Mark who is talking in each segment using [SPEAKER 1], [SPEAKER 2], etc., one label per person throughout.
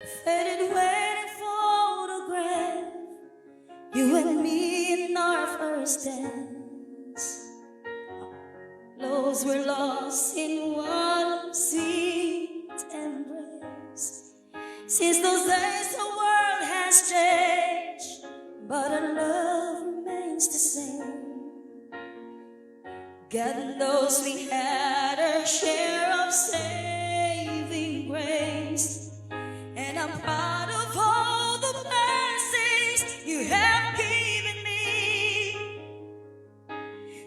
[SPEAKER 1] Faded wedding photograph, you and me in our first dance. Those were lost in one sweet embrace. Since those days the world has changed, but our love remains the same. God knows we had our share of saving grace, and I'm proud of all the blessings you have given me.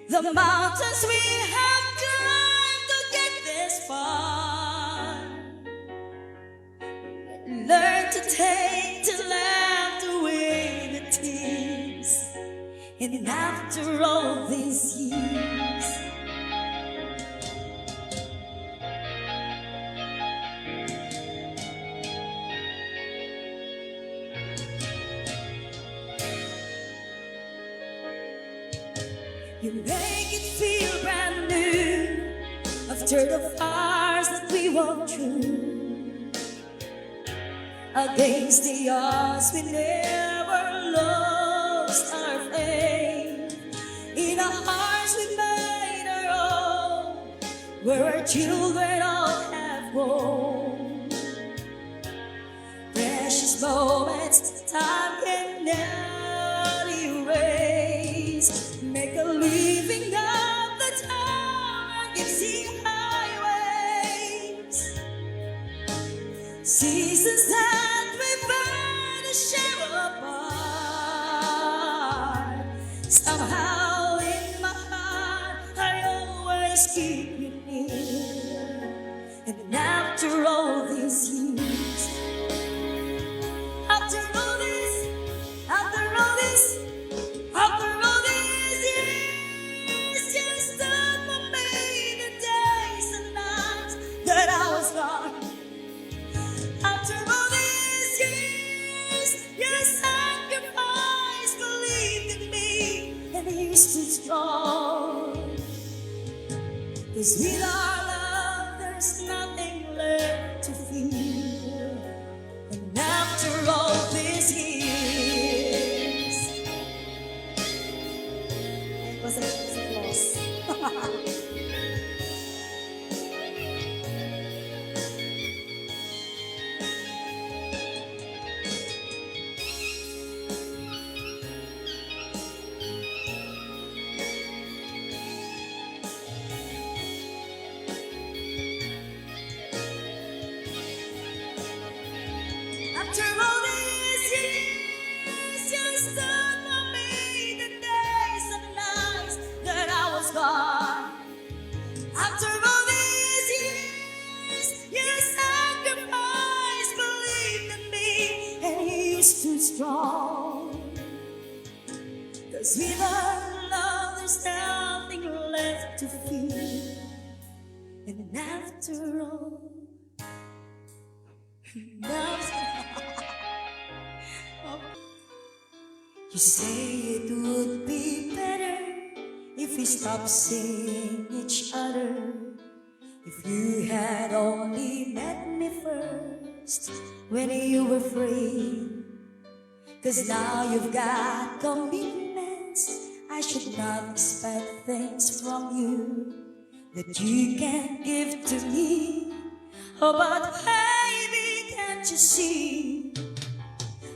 [SPEAKER 1] The mountains we have climbed to get this far, learn to take, to laugh away the tears. And after all these years, you make it feel brand new after the fires that we walked through. Against the odds we never lost our faith. In our hearts we made our own, where our children all have grown. Precious moments time can never erase. Make a living of the town and see highways. Seasons that we burn to share apart. Somehow in my heart I always keep you near. And after all these years, after all this, after all this, after all these years, you stood for me the days and nights that I was gone. After all these years, you sacrificed, believed in me, and you stood strong. 'Cause with our love, there's nothing left to fear. And after all these years, it was a loss. After all these years, you stood for me the days and nights that I was gone. After all these years, you sacrificed, believed in me, and you stood strong. 'Cause with our love, there's nothing left to fear. And after all, you say it would be better if we stopped seeing each other. If you had only met me first when you were free. 'Cause now you've got commitments, I should not expect things from you that you can't give to me. Oh, but baby, can't you see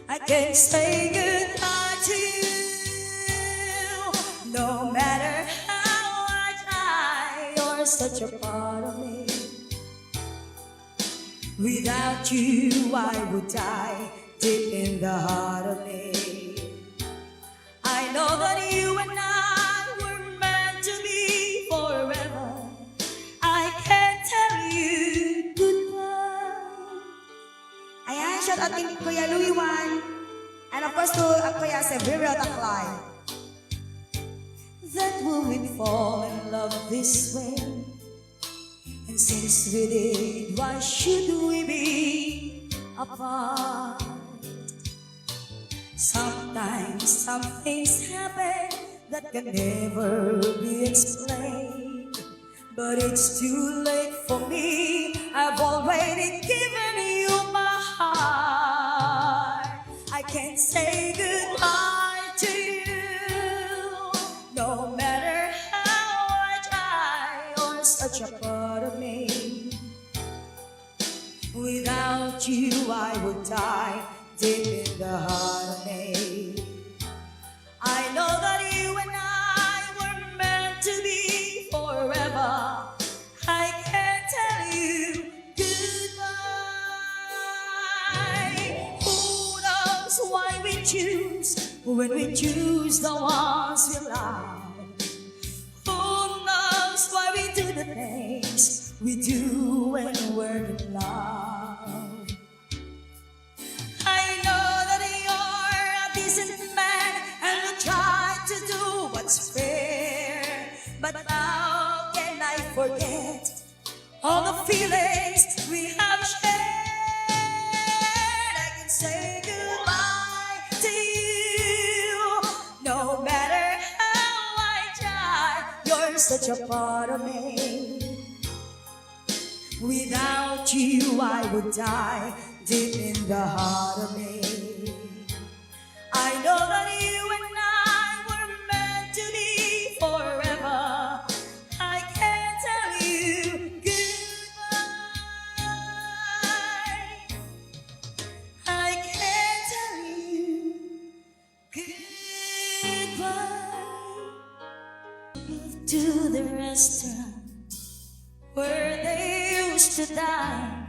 [SPEAKER 1] I can't say goodbye to you. No matter how I try, you're such a part of me. Without you, I would die deep in the heart of me. I know that you and I were meant to be forever. I can't tell you goodbye.
[SPEAKER 2] Ayan, shout out kay Kuya Louie Juan. And of course to Kuya Severio Taklay.
[SPEAKER 1] That we would fall in love this way. And since we did, why should we be apart? Sometimes some things happen that can never be explained. But it's too late for me, I've already given you my heart. you I would die deep in the heart of me. I know that you and I were meant to be forever. I can't tell you goodbye. Who knows why we choose when we choose the ones we love? Who knows why we do the things we do when we're in love? I know that you're a decent man and you try to do what's fair, but how can I forget all the feelings we have shared? I can say goodbye to you, no matter how I try. You're such a part of me. Without you I would die deep in the heart of me. I know that you and I were meant to be forever. I can't tell you goodbye. I can't tell you goodbye. Move to the restaurant where they used to dine.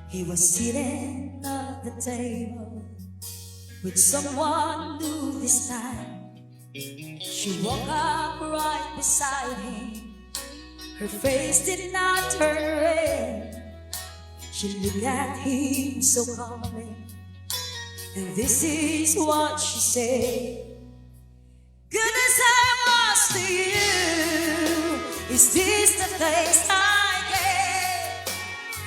[SPEAKER 1] He was sitting at the table with someone new this time. She walked up right beside him. Her face did not turn red. She looked at him so calmly, and this is what she said. Good as I was to you, is this the place I get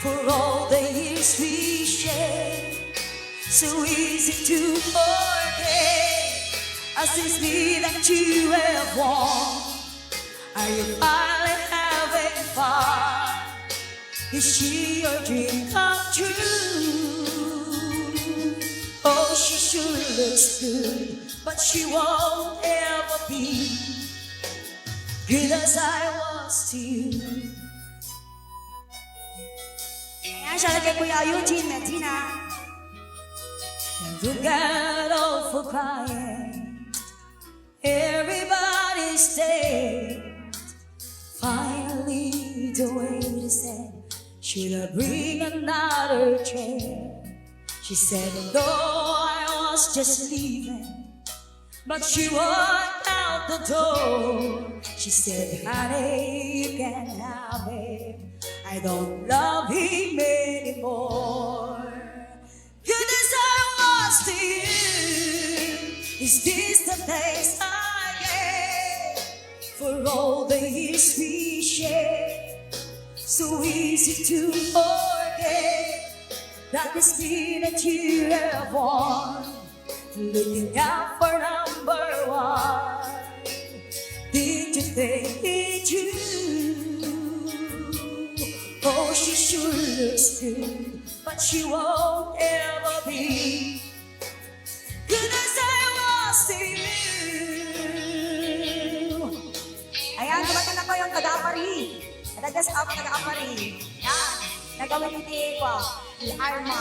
[SPEAKER 1] for all the years we shared? So easy to forget. As this me that you have won, are you finally having fun? Is she your dream come true? Oh, she sure looks good, but she won't ever be good as I was to you.
[SPEAKER 2] Ayan, siya kay Kuya Eugene Medina.
[SPEAKER 1] And look at all for crying. Everybody's dead. Finally, the waiter said, should I bring another chair? She said, no, I was just leaving. But she walked out the door. She said, honey, you can have him. I don't love him anymore. Good as I was to you, is this the place I get for all the years we shared? So easy to forget that this me that you have won, looking out for number one. Did you think it true? Oh, she sure looks good, but she won't ever be good as I was to you.
[SPEAKER 2] Ayan, kumanta na po yung taga-apari. Nadagas up taga-apari. Yan, nagawin iti ko. Arma.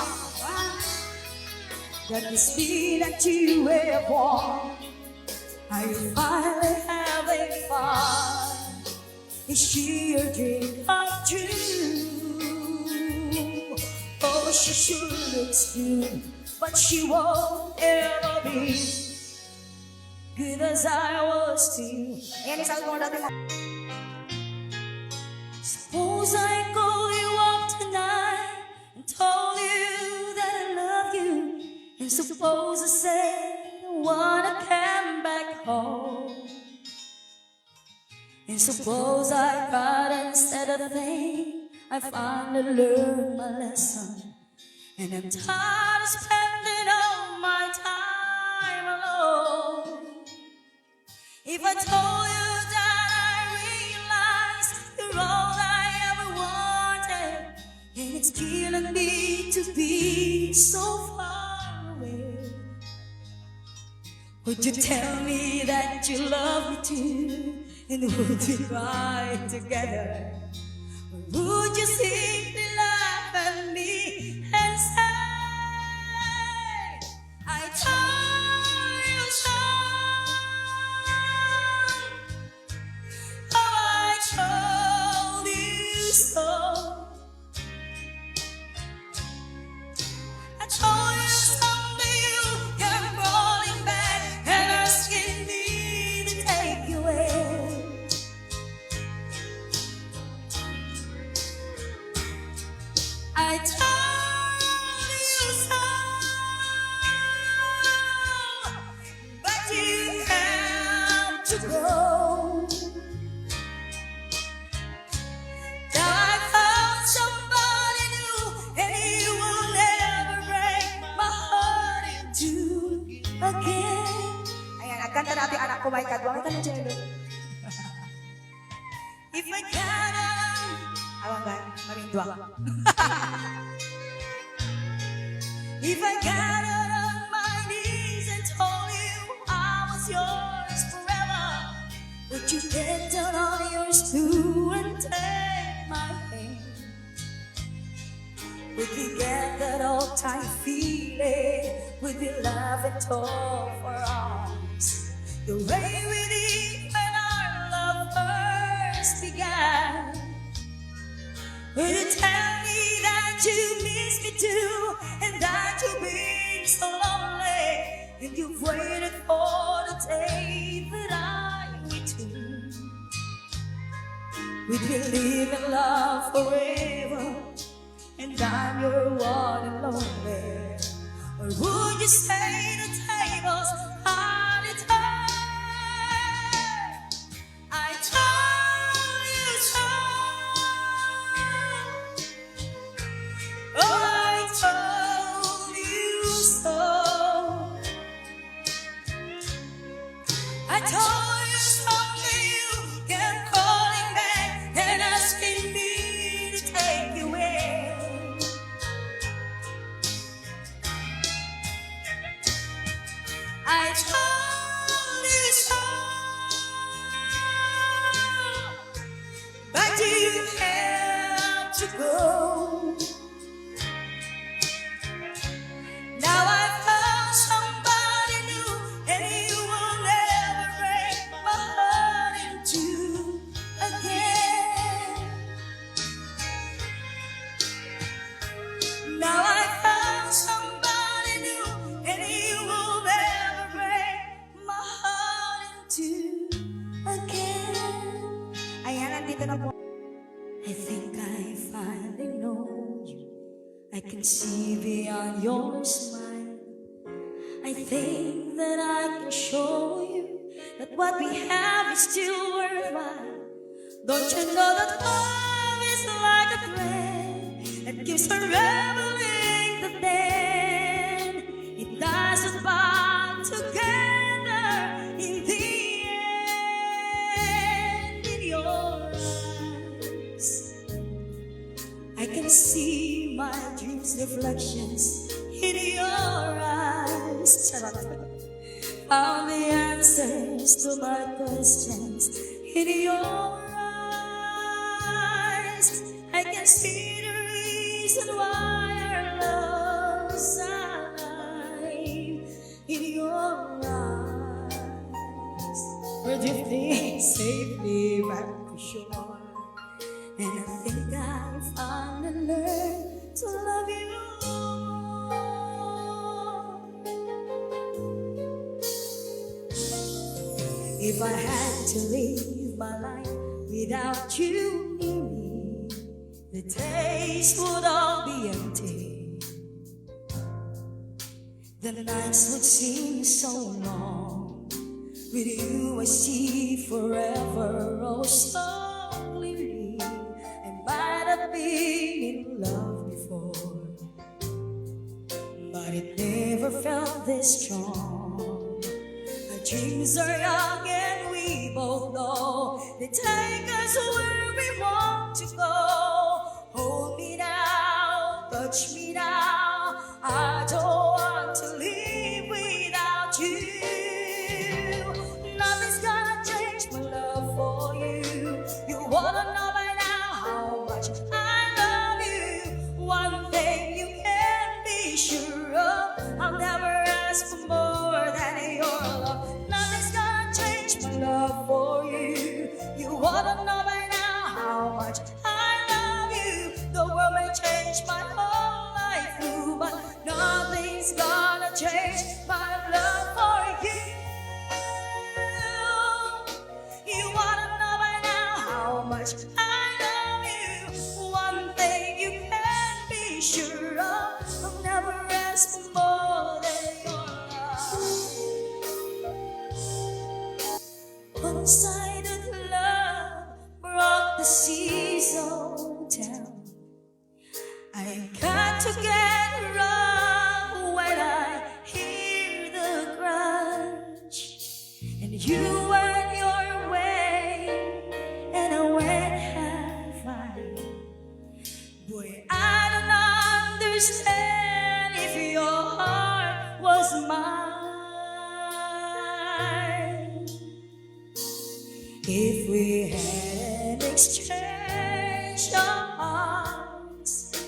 [SPEAKER 1] That is me that you have won. Are you finally having fun? Is she your dream come true? Oh, she sure looks good, but she won't ever be good as I was to you.
[SPEAKER 2] Ayan, isang mo natin.
[SPEAKER 1] Suppose I called you up tonight and told you that I love you. And suppose I said I wanna come back home. And suppose I cried and said a thing, I finally learned my lesson. And I'm tired of spending all my time alone. If I told you that I realized you're all I ever wanted, and it's killing me to be so far away, would you tell me that you love me too? And would we cry together? Or would you simply laugh at me and say again.
[SPEAKER 2] Ayan, agkanta natin anak ko, my God. Wala ka na, Jello.
[SPEAKER 1] If I can,
[SPEAKER 2] Awang God, marindwa.
[SPEAKER 1] if I got on my knees and told you I was yours forever, would you get down on yours too and take my hand? Would we get that old time feeling? Would we laugh and talk for hours? The way we did when our love first began. Would you tell me that you miss me too, and that you've been so lonely, and you've waited for the day that I return? Would we live in love forever, and I'm your one and only? Or would you say the tables on the turn? I told you so. Oh, I told you so. I told you someday you kept calling back and asking me to take you away. I told you so, but you have to go. Now I found somebody new, and you will never break my heart in two again. Now I found somebody new, and you will never break my heart in two again.
[SPEAKER 2] Ayan, nandito na po.
[SPEAKER 1] I think I finally know you. I can see beyond your smile. I think that I can show you that what we have is still worthwhile. Don't you know that love is like a thread that keeps forever linked up then? It doesn't bind together in the end. In your eyes, I can see my dreams' reflections in your eyes. Found the answers to my questions in your eyes. I can see the reason why our love's alive in your eyes. We're drifting safely back to shore, and I think I finally learned to love you more. If I had to live my life without you near me, the days would all be empty. The nights would seem so long. With you I see forever oh so clearly. I might have been in love before, but it never felt this strong. Our dreams are young and we both know they take us where we want to go. Hold me now, touch me now. I don't want to live without you. Nothing's gonna change my love for you. You wanna know by now how much I love you. One thing you can be sure of, I'll never ask for more than your love. Nothing's gonna change my love for you. You wanna know by now how much I love you. The world may change my whole life through, but nothing's gonna change my love for you. You wanna know by now how much I love you. One thing you can be sure of, I'll never ask for more than your love. One-sided love brought the seas all down. I got to get rough when I hear the crowd. You went your way and I went half right. Boy, I don't understand if your heart was mine. If we had an exchange of hearts,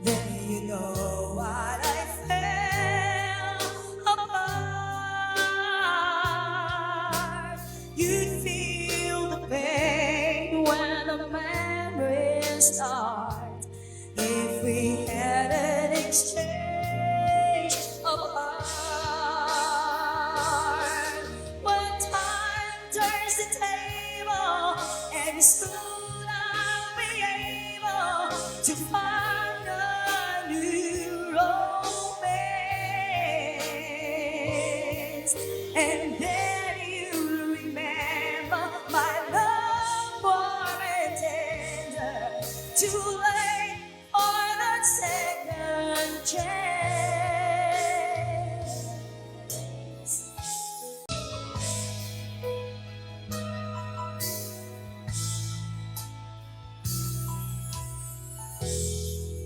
[SPEAKER 1] then you know what I felt apart. You'd feel the pain when the memories start. If we had an exchange of hearts, when time turns the table and soon I'll be able to find a new romance, and then you'll remember my love warm and tender. Too late for that second chance.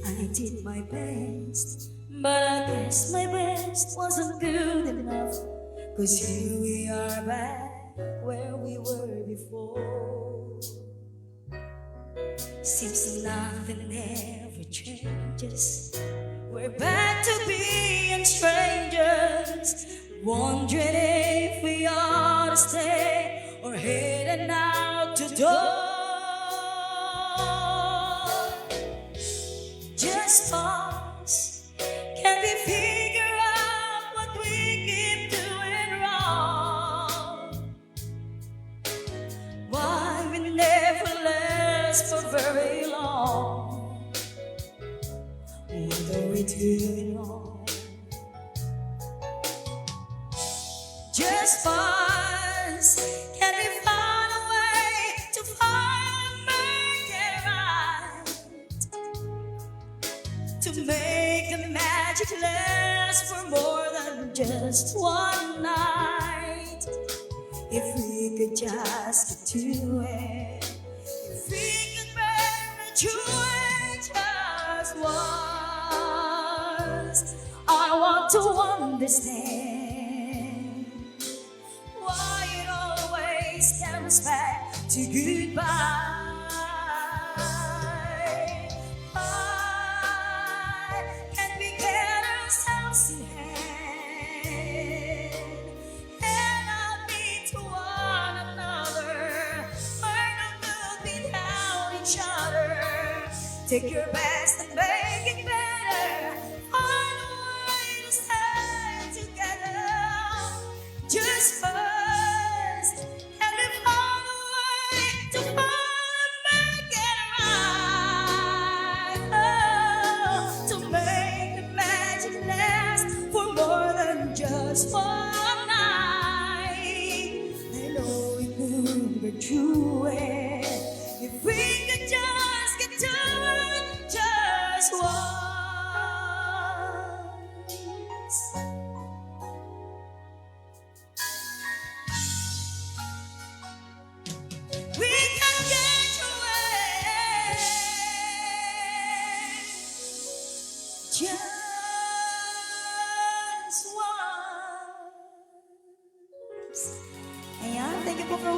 [SPEAKER 1] I did my best, but I guess my best wasn't good enough. 'Cause here we are back where we were before. Seems nothing ever changes. We're back to being strangers, wondering if we ought to stay or heading out to door. Just pause. Can we figure out what we keep doing wrong? Why we never last for very long? What are we doing wrong? Just pause. Can we find a way to make it right? To make the magic last for more than just one night. If we could just get to it, if we could burn the joy just once. I want to understand why it always comes back to goodbye. Can we get ourselves in hand and not be to one another? Learn to live without each other. Take your best and make it better. Find a way to stay together. Just first, and we find a way to make it right. Oh, to make the magic last for more than just one night. I know we could be true if we could just get to it just once. We can get to it just once. Ayan, thank you po for